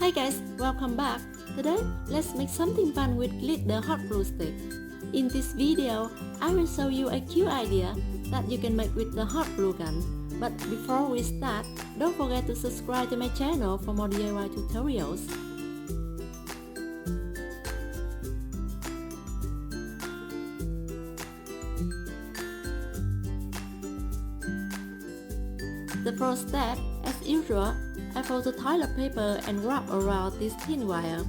Hi guys, welcome back. Today, let's make something fun with glitter hot glue stick. In this video, I will show you a cute idea that you can make with the hot glue gun. But before we start, don't forget to subscribe to my channel for more DIY tutorials. The first step, as usual, I fold the toilet paper and wrap around this thin wire.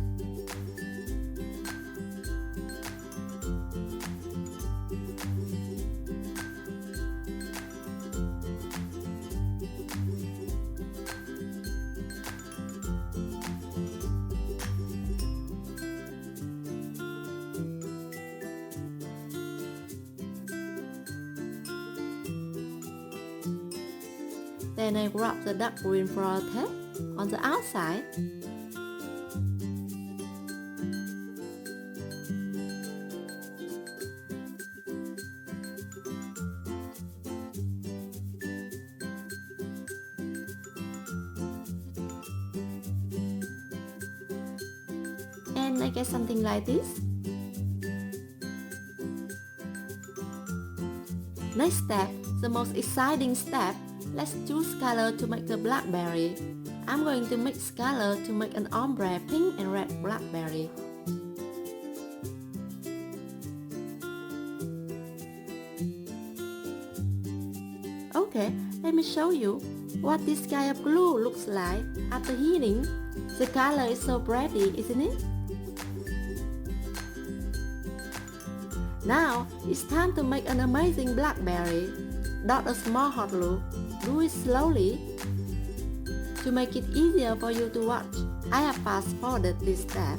Then I wrap the dark green floral tape on the outside. And I get something like this. Next step, the most exciting step. Let's choose color to make the blackberry. I'm going to mix color to make an ombre pink and red blackberry. Okay, let me show you what this kind of glue looks like after heating. The color is so pretty, isn't it? Now, it's time to make an amazing blackberry. Dot a small hot glue. Do it slowly. To make it easier for you to watch, I have fast-forwarded this step.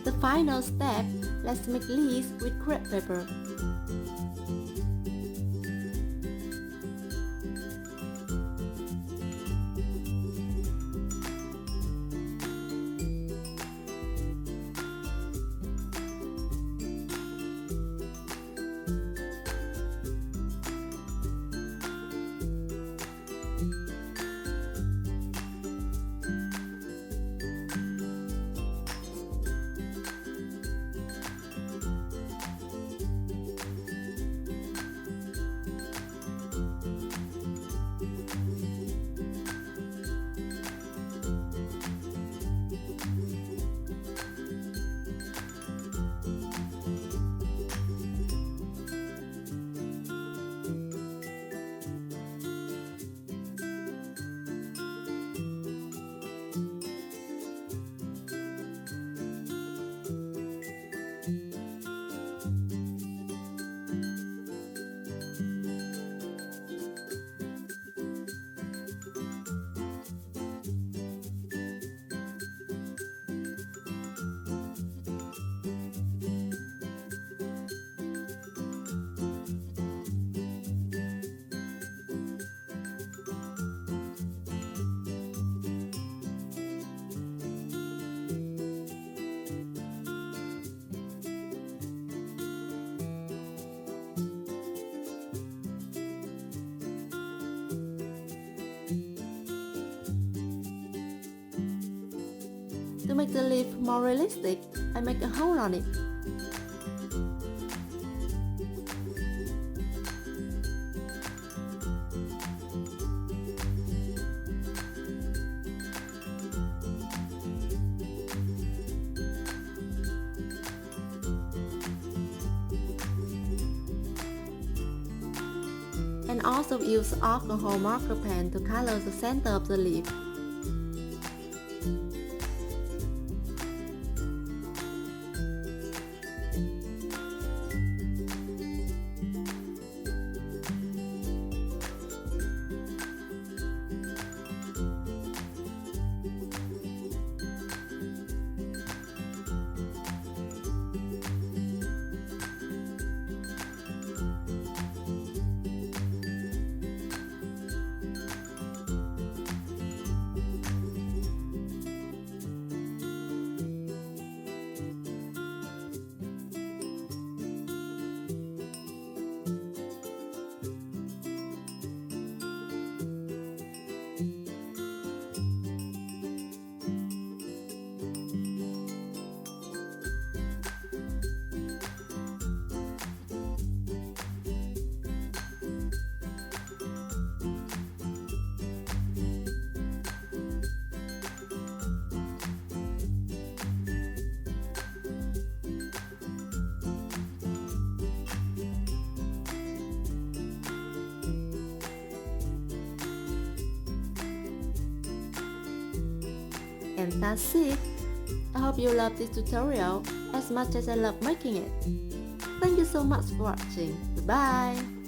The final step, let's make leaves with crepe paper. To make the leaf more realistic, I make a hole on it. And also use alcohol marker pen to color the center of the leaf. And that's it. I hope you love this tutorial as much as I love making it. Thank you so much for watching. Goodbye.